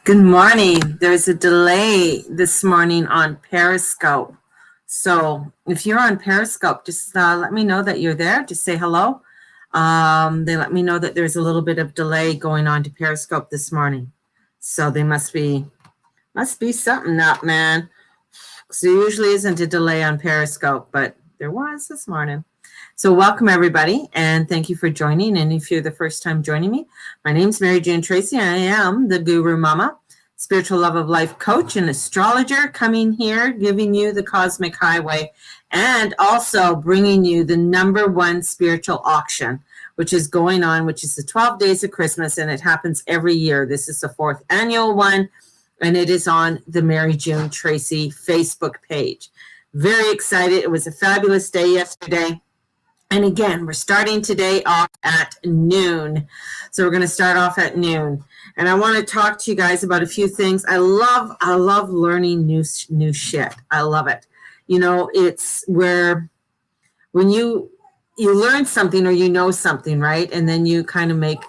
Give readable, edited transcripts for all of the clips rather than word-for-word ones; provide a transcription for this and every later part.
Good morning. There's a delay this morning on Periscope. So if you're on Periscope, just let me know that you're there. Just say hello. They let me know that there's a little bit of delay going on to Periscope this morning. So they must be something up, man. So there usually isn't a delay on Periscope, but there was this morning. So welcome everybody, and thank you for joining. And if you're the first time joining me, my name's Mary Jane Tracy. I am the Guru Mama, spiritual love of life coach and astrologer, coming here, giving you the cosmic highway, and also bringing you the #1 spiritual auction, which is going on, which is the 12 Days of Christmas, and it happens every year. This is the 4th annual one, and it is on the Mary Jane Tracy Facebook page. Very excited. It was a fabulous day yesterday. And again, we're starting today off at noon. So we're going to start off at noon. And I want to talk to you guys about a few things. I love learning new shit. I love it. You know, it's where when you learn something or you know something, right? And then you kind of make,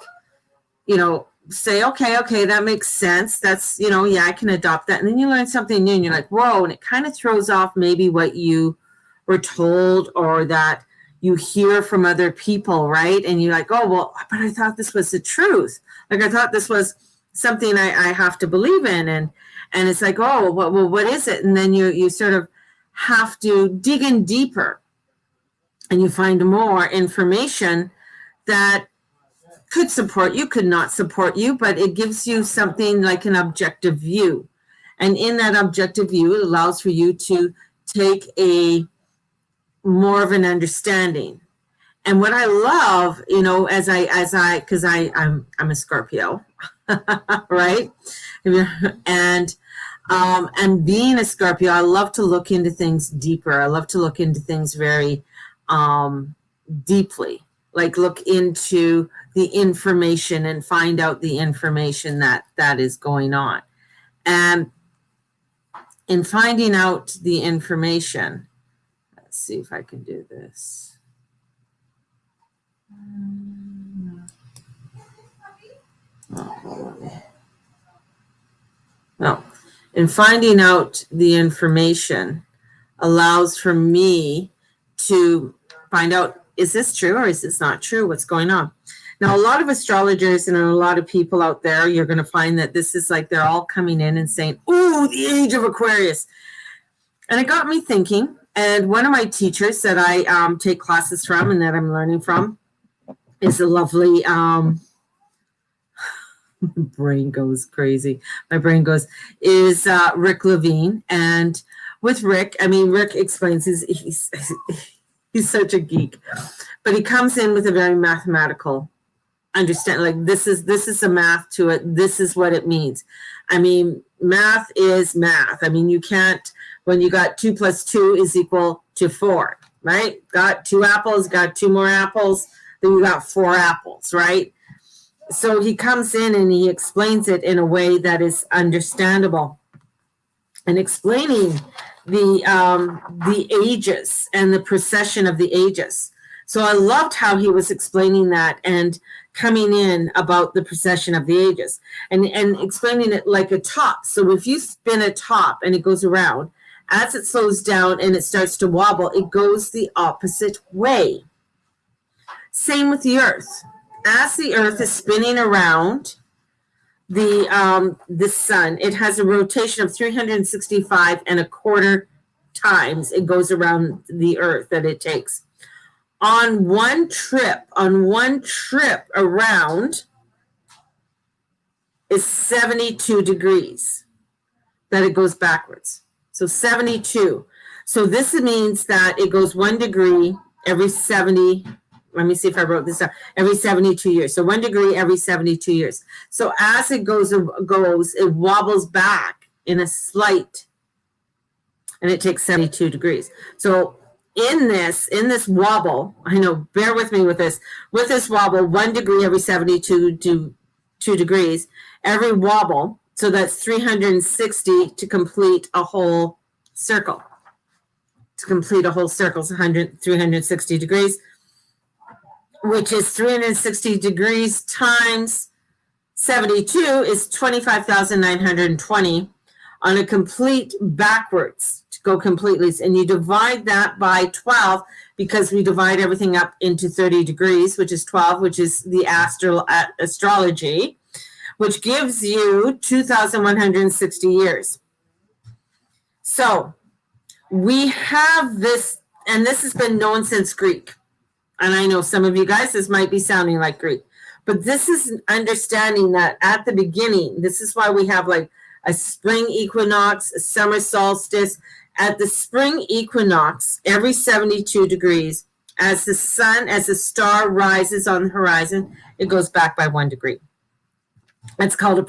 say, okay, that makes sense. That's, yeah, I can adopt that. And then you learn something new and you're like, whoa, and it kind of throws off maybe what you were told or that you hear from other people, right? And you're like, oh, well, but I thought this was the truth. Like, I thought this was something I have to believe in. And it's like, oh, well, what is it? And then you sort of have to dig in deeper and you find more information that could support you, could not support you, but it gives you something like an objective view. And in that objective view, it allows for you to take a more of an understanding. And what I love, because I'm a Scorpio, right? And being a Scorpio, I love to look into things deeper. I love to look into things very deeply, like look into the information and find out the information that is going on. And in finding out the information, let's see if I can do this. No. In finding out the information allows for me to find out, is this true or is this not true? What's going on? Now, a lot of astrologers and a lot of people out there, you're going to find that this is like they're all coming in and saying, ooh, the age of Aquarius. And it got me thinking. And one of my teachers that I take classes from and that I'm learning from is a lovely, my brain goes crazy. Is Rick Levine. And with Rick, Rick explains he's such a geek, but he comes in with a very mathematical understand, like this is a math to it. This is what it means. Math is math. You can't, when you got 2 + 2 is equal to 4, right? Got 2 apples, got 2 more apples, then you got 4 apples, right? So he comes in and he explains it in a way that is understandable and explaining the ages and the precession of the ages. So I loved how he was explaining that and coming in about the precession of the ages and explaining it like a top. So if you spin a top and it goes around, as it slows down and it starts to wobble, it goes the opposite way. Same with the Earth. As the Earth is spinning around the sun, it has a rotation of 365.25 times it goes around the Earth that it takes. On one trip around is 72 degrees that it goes backwards. So 72. So this means that it goes 1 degree every 70. Let me see if I wrote this down. Every 72 years. So 1 degree every 72 years. So as it goes, it wobbles back in a slight, and it takes 72 degrees. So in this wobble, I know, bear with me with this wobble, 1 degree every 72 degrees, every wobble, so that's 360 to complete a whole circle. To complete a whole circle is 360 degrees, which is 360 degrees times 72 is 25,920 on a complete backwards to go completely. And you divide that by 12 because we divide everything up into 30 degrees, which is 12, which is the astrology, which gives you 2,160 years. So we have this, and this has been known since Greek. And I know some of you guys, this might be sounding like Greek, but this is understanding that at the beginning, this is why we have like a spring equinox, a summer solstice. At the spring equinox, every 72 degrees, as the sun, as the star rises on the horizon, it goes back by 1 degree. It's called a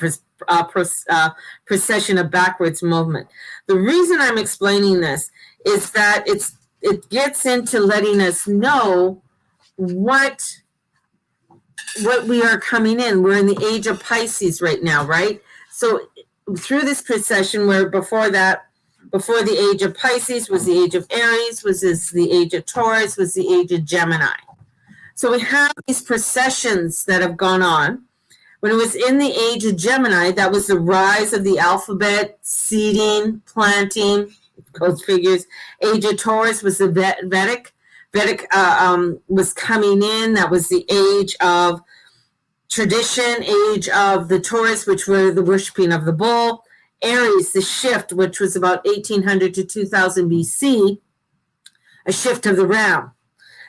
precession of backwards movement. The reason I'm explaining this is that it gets into letting us know what we are coming in. We're in the age of Pisces right now, right? So through this precession, where before that, before the age of Pisces was the age of Aries, was this the age of Taurus, was the age of Gemini. So we have these precessions that have gone on. When it was in the age of Gemini, that was the rise of the alphabet, seeding, planting, those figures. Age of Taurus was the Vedic. Vedic was coming in. That was the age of tradition, age of the Taurus, which were the worshiping of the bull. Aries, the shift, which was about 1800 to 2000 BC, a shift of the ram.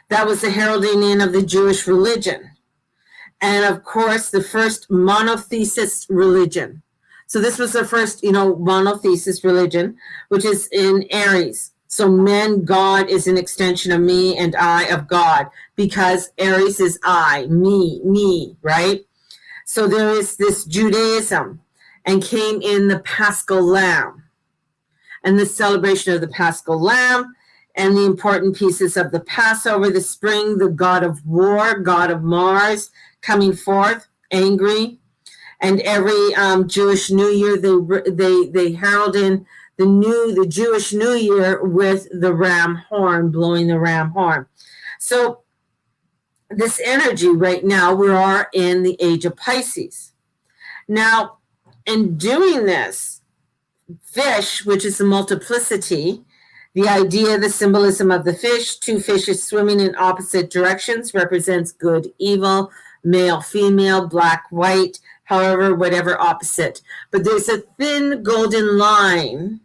That was the heralding in of the Jewish religion. And of course, the first monotheist religion. So this was the first, monotheist religion, which is in Aries. So God is an extension of me and I of God, because Aries is I, me, right? So there is this Judaism, and came in the Paschal Lamb, and the celebration of the Paschal Lamb, and the important pieces of the Passover, the spring, the god of war, god of Mars, coming forth, angry. And every Jewish New Year, they herald in the Jewish New Year with the ram horn, blowing the ram horn. So this energy right now, we are in the age of Pisces. Now, in doing this, fish, which is the multiplicity, the idea, the symbolism of the fish, two fishes swimming in opposite directions, represents good, evil, male, female, black, white, however, whatever opposite. But there's a thin golden line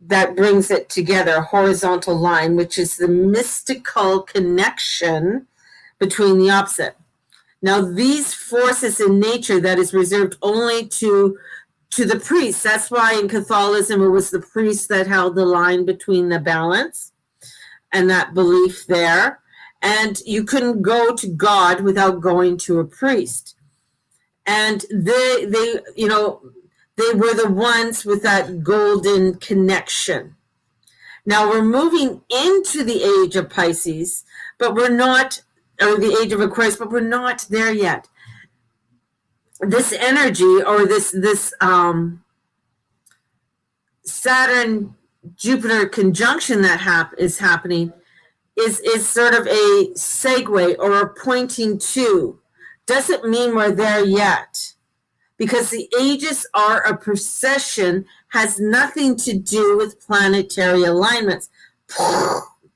that brings it together, a horizontal line, which is the mystical connection between the opposite. Now, these forces in nature that is reserved only to the priests. That's why in Catholicism, it was the priest that held the line between the balance and that belief there. And you couldn't go to God without going to a priest. And they were the ones with that golden connection. Now we're moving into the age of Pisces, but we're not, or the age of Aquarius, but we're not there yet. This energy, or this Saturn Jupiter conjunction that is happening is sort of a segue or a pointing to. Doesn't mean we're there yet, because the ages are a precession, has nothing to do with planetary alignments.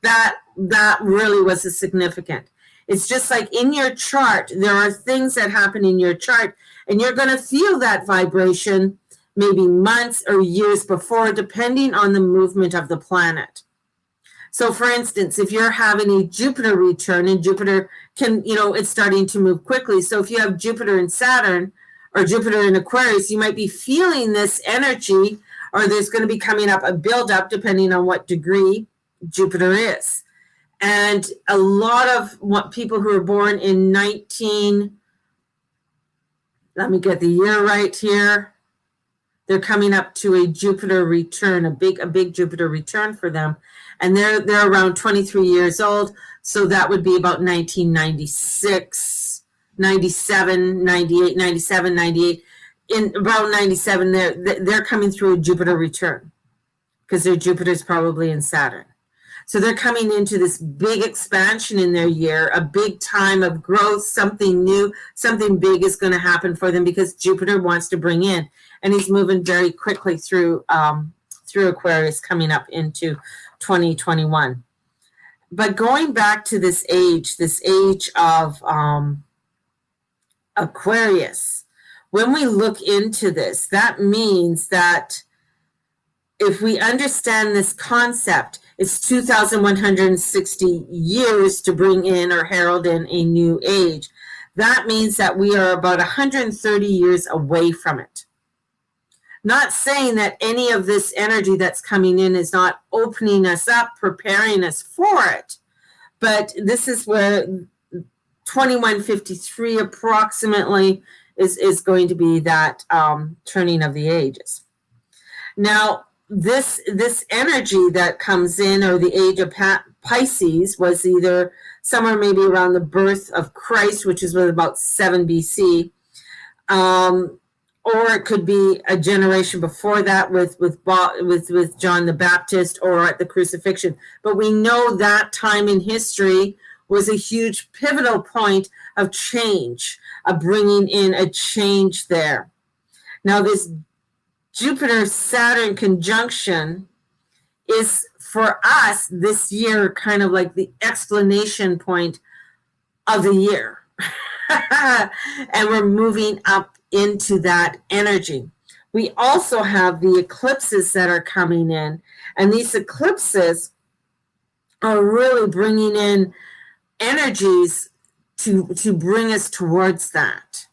That really was a significant. It's just like in your chart, there are things that happen in your chart, and you're going to feel that vibration maybe months or years before, depending on the movement of the planet. So for instance, if you're having a Jupiter return, and Jupiter can, it's starting to move quickly. So if you have Jupiter in Saturn or Jupiter in Aquarius, you might be feeling this energy, or there's going to be coming up a buildup depending on what degree Jupiter is. And a lot of people who are born in let me get the year right here. They're coming up to a Jupiter return, a big Jupiter return for them. And they're around 23 years old. So that would be about 1996, 97, 98, 97, 98. In around 97, they're coming through a Jupiter return, because their Jupiter's probably in Saturn. So they're coming into this big expansion in their year, a big time of growth, something new, something big is going to happen for them because Jupiter wants to bring in, and he's moving very quickly through Aquarius coming up into 2021. But going back to this age of Aquarius, when we look into this, that means that if we understand this concept, it's 2,160 years to bring in or herald in a new age. That means that we are about 130 years away from it. Not saying that any of this energy that's coming in is not opening us up, preparing us for it, but this is where 2153 approximately is going to be that turning of the ages. Now, this energy that comes in, or the age of Pisces, was either somewhere maybe around the birth of Christ, which is about 7 BC, or it could be a generation before that with John the Baptist, or at the crucifixion. But we know that time in history was a huge pivotal point of change, of bringing in a change there. Now, this Jupiter-Saturn conjunction is, for us this year, kind of like the explanation point of the year. And we're moving up into that energy. We also have the eclipses that are coming in, and these eclipses are really bringing in energies to bring us towards that,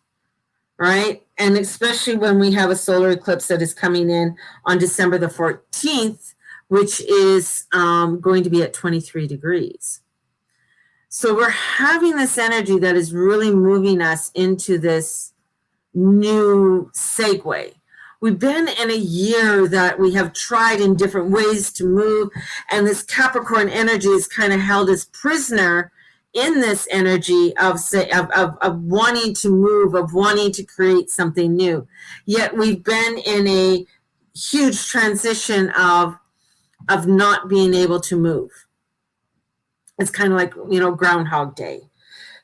right? And especially when we have a solar eclipse that is coming in on December the 14th, which is going to be at 23 degrees. So we're having this energy that is really moving us into this new segue. We've been in a year that we have tried in different ways to move, and this Capricorn energy is kind of held as prisoner in this energy of wanting to move, of wanting to create something new. Yet we've been in a huge transition of not being able to move. It's kind of like, Groundhog Day.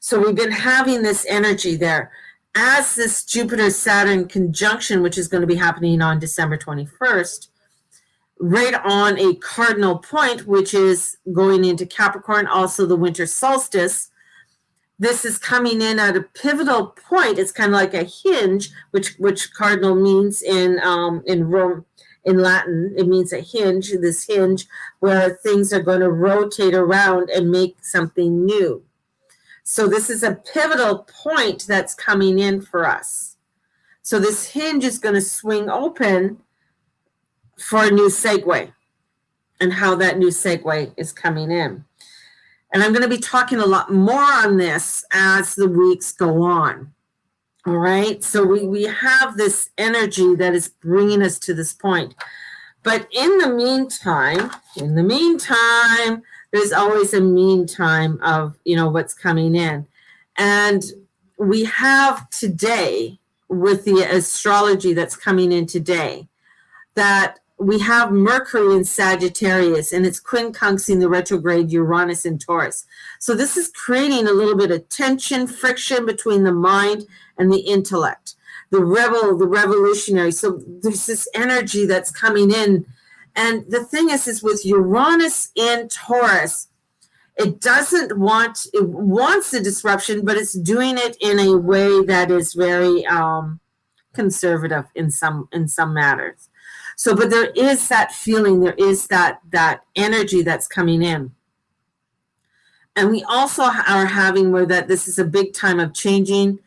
So we've been having this energy there. As this Jupiter-Saturn conjunction, which is going to be happening on December 21st, right on a cardinal point, which is going into Capricorn, also the winter solstice. This is coming in at a pivotal point. It's kind of like a hinge, which cardinal means in Rome, in Latin. It means a hinge, this hinge where things are going to rotate around and make something new. So this is a pivotal point that's coming in for us. So this hinge is going to swing open for a new segue, and how that new segue is coming in. And I'm going to be talking a lot more on this as the weeks go on. All right. So we have this energy that is bringing us to this point. But in the meantime, there's always a meantime of, what's coming in. And we have today, with the astrology that's coming in today, that we have Mercury in Sagittarius, and it's quincunxing the retrograde Uranus in Taurus. So this is creating a little bit of tension, friction between the mind and the intellect, the revolutionary. So there's this energy that's coming in. And the thing is with Uranus in Taurus, it wants the disruption, but it's doing it in a way that is very conservative in some matters. So, but there is that feeling, there is that energy that's coming in. And we also are having where that this is a big time of changing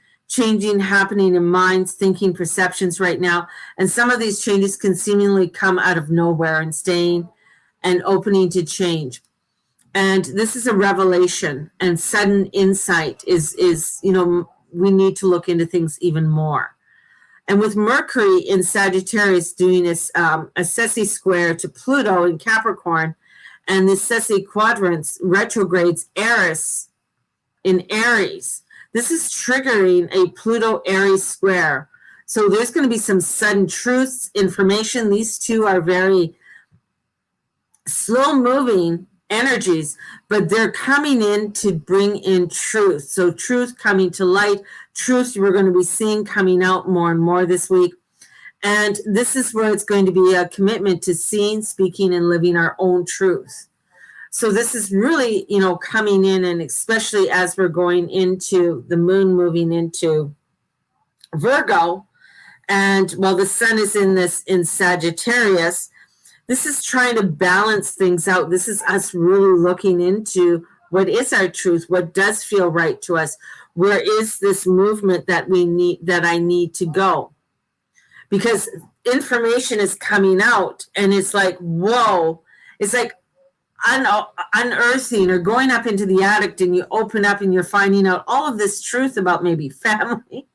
happening in minds, thinking, perceptions right now. And some of these changes can seemingly come out of nowhere and staying and opening to change. And this is a revelation, and sudden insight is we need to look into things even more. And with Mercury in Sagittarius doing this a sessi square to Pluto in Capricorn, and this sessi quadrants retrogrades Eris in Aries, this is triggering a Pluto Aries square. So there's going to be some sudden truths, information. These two are very slow moving, energies, but they're coming in to bring in truth. So truth coming to light, truth we're going to be seeing coming out more and more this week. And this is where it's going to be a commitment to seeing, speaking, and living our own truth. So this is really, coming in, and especially as we're going into the moon moving into Virgo, and while the sun is in Sagittarius, this is trying to balance things out. This is us really looking into what is our truth, what does feel right to us, where is this movement that I need to go. Because information is coming out, and it's like, whoa, it's like unearthing or going up into the attic, and you open up and you're finding out all of this truth about maybe family,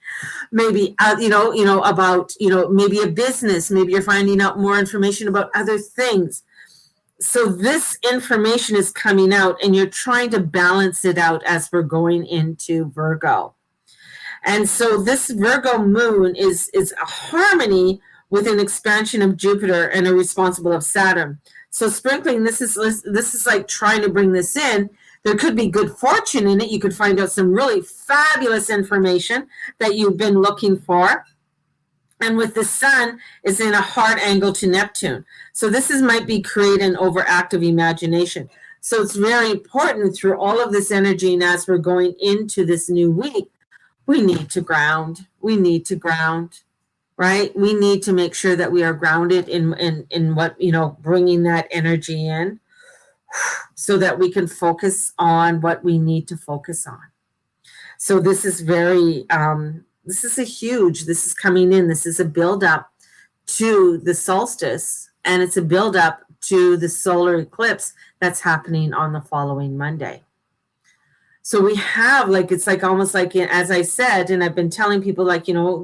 maybe about maybe a business, maybe you're finding out more information about other things. So this information is coming out, and you're trying to balance it out as we're going into Virgo. And so this Virgo moon is a harmony with an expansion of Jupiter and a responsible of Saturn. So sprinkling, this is like trying to bring this in. There could be good fortune in it. You could find out some really fabulous information that you've been looking for. And with the sun is in a hard angle to Neptune. So this might be create an overactive imagination. So it's very important through all of this energy, and as we're going into this new week, we need to ground. We need to ground, right? We need to make sure that we are grounded in what, bringing that energy in, so that we can focus on what we need to focus on. So this is very, this is coming in. This is a buildup to the solstice, and it's a buildup to the solar eclipse that's happening on the following Monday. So we have, it's almost like, as I said, and I've been telling people,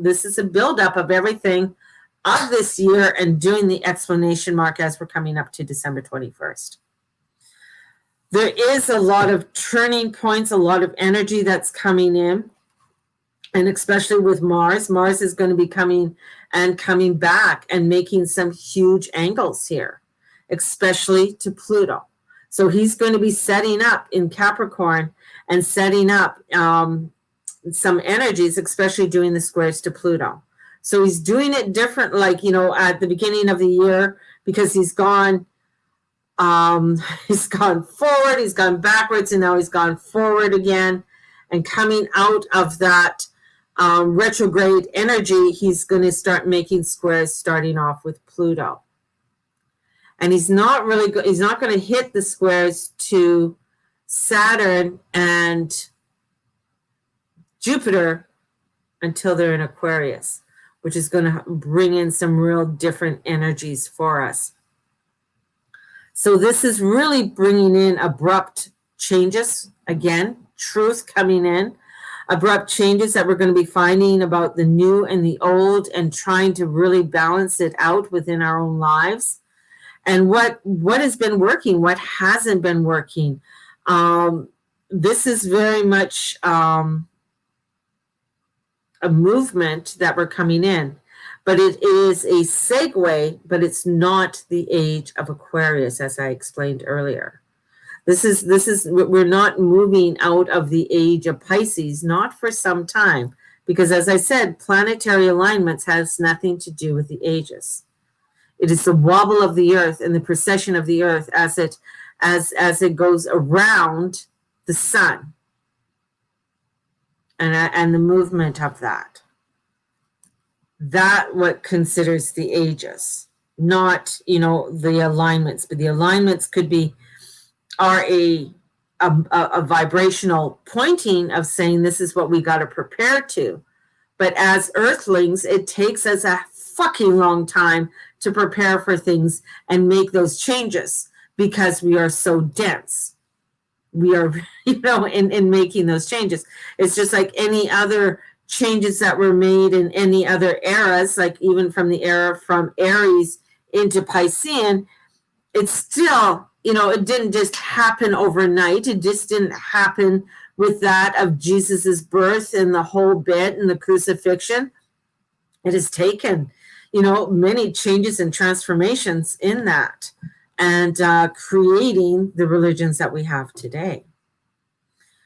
this is a buildup of everything of this year, and doing the explanation mark as we're coming up to December 21st. There is a lot of turning points, a lot of energy that's coming in, and especially with Mars. Mars is going to be coming back and making some huge angles here, especially to Pluto. So he's going to be setting up in Capricorn and setting up some energies, especially doing the squares to Pluto. So he's doing it different, at the beginning of the year, because he's gone forward, he's gone backwards, and now he's gone forward again. And coming out of that retrograde energy, he's going to start making squares, starting off with Pluto. And he's not going to hit the squares to Saturn and Jupiter until they're in Aquarius, which is going to bring in some real different energies for us. So this is really bringing in abrupt changes. Again, truth coming in, abrupt changes that we're going to be finding about the new and the old, and trying to really balance it out within our own lives. And what has been working, what hasn't been working. This is very much a movement that we're coming in, but it is a segue, but it's not the age of Aquarius, as I explained earlier. We're not moving out of the age of Pisces, not for some time, because as I said, planetary alignments has nothing to do with the ages. It is the wobble of the earth and the precession of the earth as it goes around the sun, and the movement of that. That what considers the ages, not the alignments, but the alignments are a vibrational pointing of saying this is what we got to prepare to. But as earthlings, it takes us a fucking long time to prepare for things and make those changes, because we are so dense. We are, in making those changes. It's just like any other changes that were made in any other eras, like even from the era from Aries into Piscean, it's still, it didn't just happen overnight. It just didn't happen with that of Jesus's birth and the whole bit and the crucifixion. It has taken, many changes and transformations in that. and creating the religions that we have today.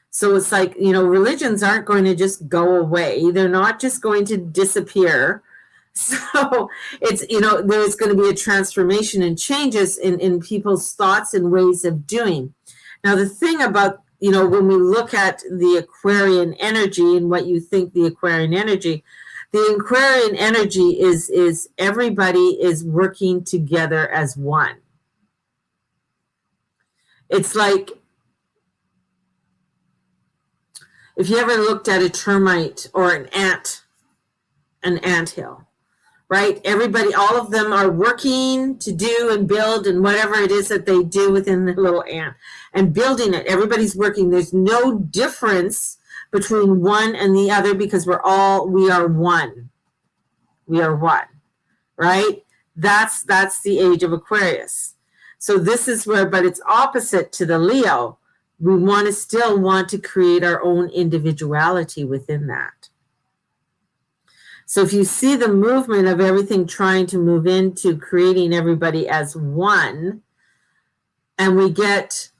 So it's like, religions aren't going to just go away. They're not just going to disappear. So it's, there's going to be a transformation and changes in people's thoughts and ways of doing. Now, the thing about, when we look at the Aquarian energy and what you think the Aquarian energy is everybody is working together as one. It's like, if you ever looked at a termite or an anthill, right? Everybody, all of them are working to do and build and whatever it is that they do within the little ant and building it. Everybody's working. There's no difference between one and the other because we are one. We are one, right? That's the age of Aquarius. So this is where, but it's opposite to the Leo. We still want to create our own individuality within that. So if you see the movement of everything trying to move into creating everybody as one, and we get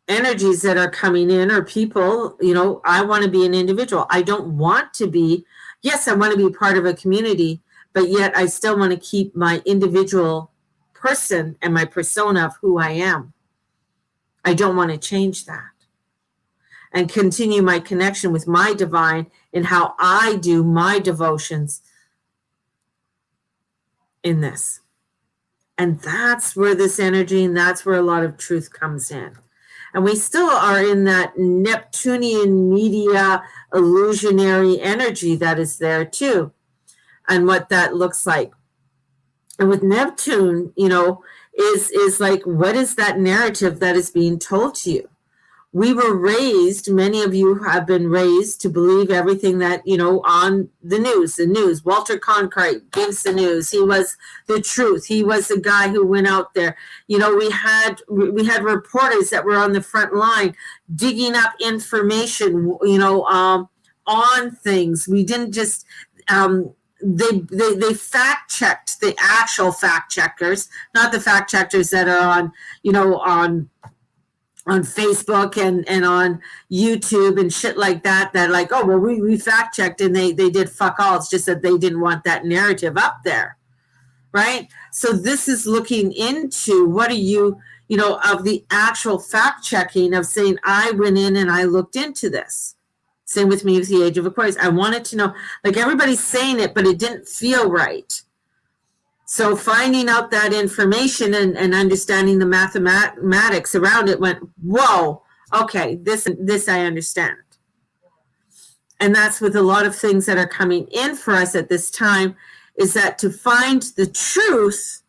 energies that are coming in, or people, I want to be an individual. I don't want to be, yes, I want to be part of a community, but yet I still want to keep my individual person and my persona of who I am. I don't want to change that. And continue my connection with my divine in how I do my devotions in this. And that's where this energy, and that's where a lot of truth comes in. And we still are in that Neptunian media illusionary energy that is there too, and what that looks like. And with Neptune, is like, what is that narrative that is being told to you? We were raised, many of you have been raised to believe everything that, on the news. Walter Cronkite gives the news. He was the truth. He was the guy who went out there. We had reporters that were on the front line digging up information, on things. We didn't just, they fact checked the actual fact checkers, not the fact checkers that are on Facebook and on YouTube and shit like that like, oh, well, we fact checked and they did fuck all. It's just that they didn't want that narrative up there, right? So this is looking into what are you, of the actual fact checking of saying, I went in and I looked into this. Same with me with the age of Aquarius. I wanted to know, like everybody's saying it, but it didn't feel right. So finding out that information and understanding the mathematics around it went, whoa, okay, this I understand. And that's with a lot of things that are coming in for us at this time, is that to find the truth,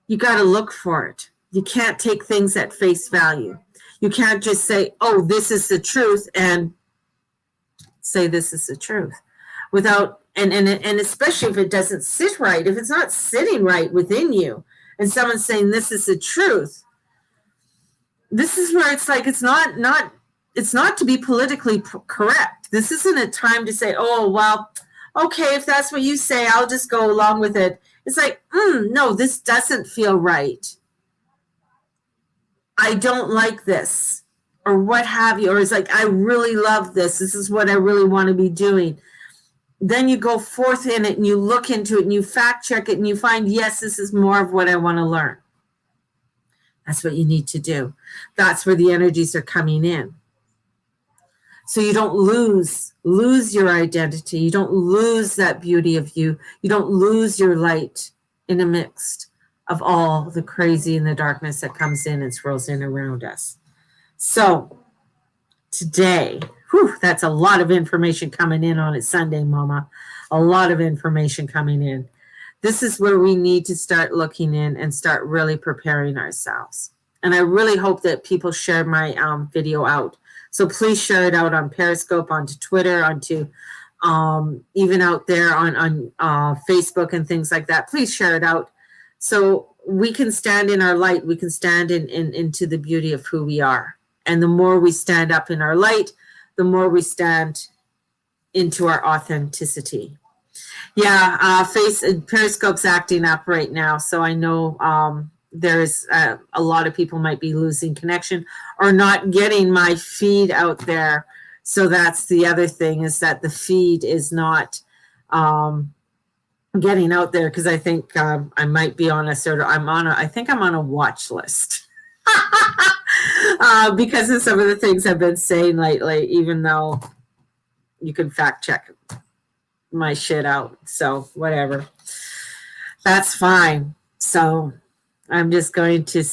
you got to look for it. You can't take things at face value. You can't just say, oh, this is the truth, and say this is the truth without, and especially if it doesn't sit right, if it's not sitting right within you and someone's saying this is the truth, this is where it's like, it's not to be politically correct. This isn't a time to say, oh, well, okay, if that's what you say, I'll just go along with it. It's like, no, this doesn't feel right. I don't like this, or what have you, or it's like, I really love this. This is what I really want to be doing. Then you go forth in it and you look into it and you fact check it and you find, yes, this is more of what I want to learn. That's what you need to do. That's where the energies are coming in. So you don't lose your identity. You don't lose that beauty of you. You don't lose your light in the midst of all the crazy and the darkness that comes in and swirls in around us. So today, that's a lot of information coming in on a Sunday, Mama. A lot of information coming in. This is where we need to start looking in and start really preparing ourselves. And I really hope that people share my video out. So please share it out on Periscope, onto Twitter, onto even out there on Facebook and things like that. Please share it out so we can stand in our light. We can stand into the beauty of who we are. And the more we stand up in our light, the more we stand into our authenticity. Yeah, Periscope's acting up right now, so I know there's a lot of people might be losing connection or not getting my feed out there. So that's the other thing, is that the feed is not getting out there, because I think I might be on a sort of, I think I'm on a watch list. Because of some of the things I've been saying lately, even though you can fact check my shit out. So whatever. That's fine. So I'm just going to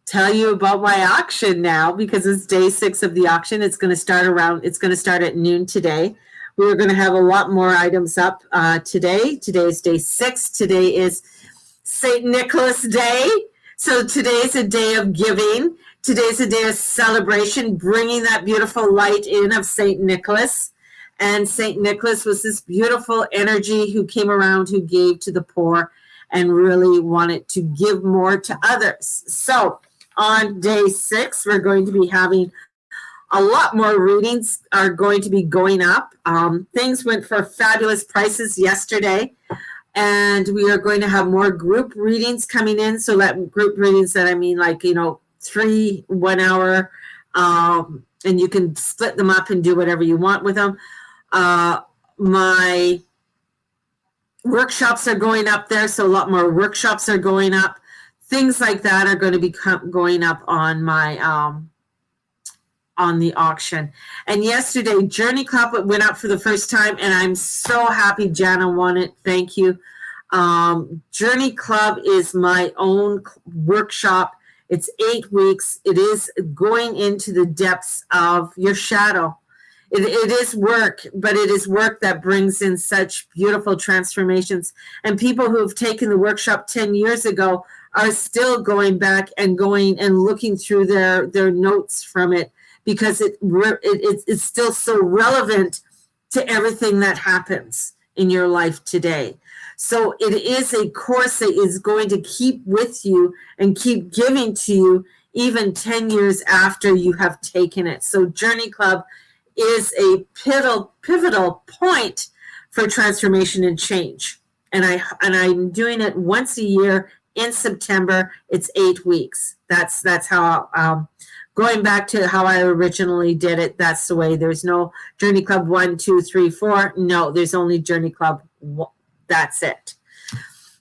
tell you about my auction now, because it's day 6 of the auction. It's going to start at noon today. We're going to have a lot more items up today. Today is day 6. Today is St. Nicholas Day. So today's a day of giving. Today's a day of celebration, bringing that beautiful light in of St. Nicholas. And St. Nicholas was this beautiful energy who came around, who gave to the poor and really wanted to give more to others. So on day 6, we're going to be having a lot more readings are going to be going up. Things went for fabulous prices yesterday, and we are going to have more group readings coming in. So that group readings, that I mean, like, 3 1 hour, and you can split them up and do whatever you want with them. My workshops are going up there, so a lot more workshops are going up. Things like that are going to be going up on my on the auction. And yesterday, Journey Club went up for the first time, and I'm so happy Jana won it. Thank you. Journey Club is my own workshop. It's 8 weeks. It is going into the depths of your shadow. It is work, but it is work that brings in such beautiful transformations. And people who have taken the workshop 10 years ago are still going back and going and looking through their notes from it, because it's still so relevant to everything that happens in your life today. So it is a course that is going to keep with you and keep giving to you even 10 years after you have taken it. So Journey Club is a pivotal point for transformation and change. And I'm doing it once a year in September. It's 8 weeks. That's how going back to how I originally did it. That's the way. There's no Journey Club 1, 2, 3, 4. No, there's only Journey Club. That's it.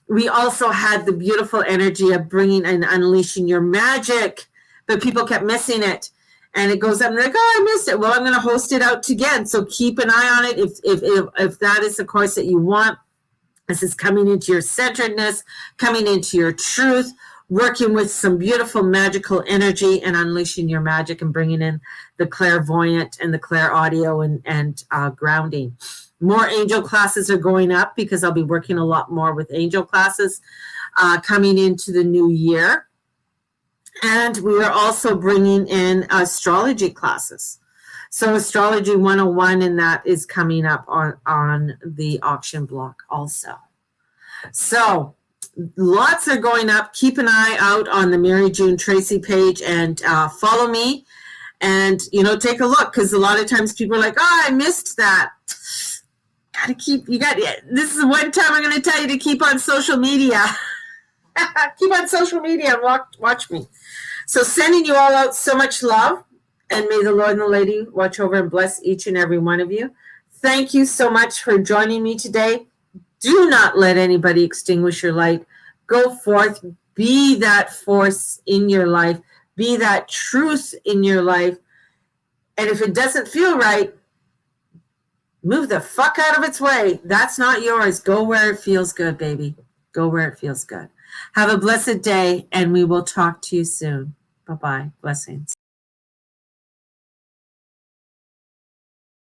We also had the beautiful energy of bringing and unleashing your magic, but people kept missing it. And it goes up and they're like, oh, I missed it. Well, I'm going to host it out again. So keep an eye on it if that is the course that you want. This is coming into your centeredness, coming into your truth, working with some beautiful magical energy and unleashing your magic and bringing in the clairvoyant and the clairaudio and grounding. More angel classes are going up, because I'll be working a lot more with angel classes coming into the new year. And we are also bringing in astrology classes. So Astrology 101, and that is coming up on the auction block also. So lots are going up. Keep an eye out on the Mary June Tracy page and follow me. And, take a look, because a lot of times people are like, oh, I missed that. This is one time I'm going to tell you to keep on social media. Keep on social media and watch me. So sending you all out so much love, and may the Lord and the Lady watch over and bless each and every one of you. Thank you so much for joining me today. Do not let anybody extinguish your light. Go forth, be that force in your life, be that truth in your life. And if it doesn't feel right, move the fuck out of its way. That's not yours. Go where it feels good, baby. Go where it feels good. Have a blessed day, and we will talk to you soon. Bye-bye. Blessings.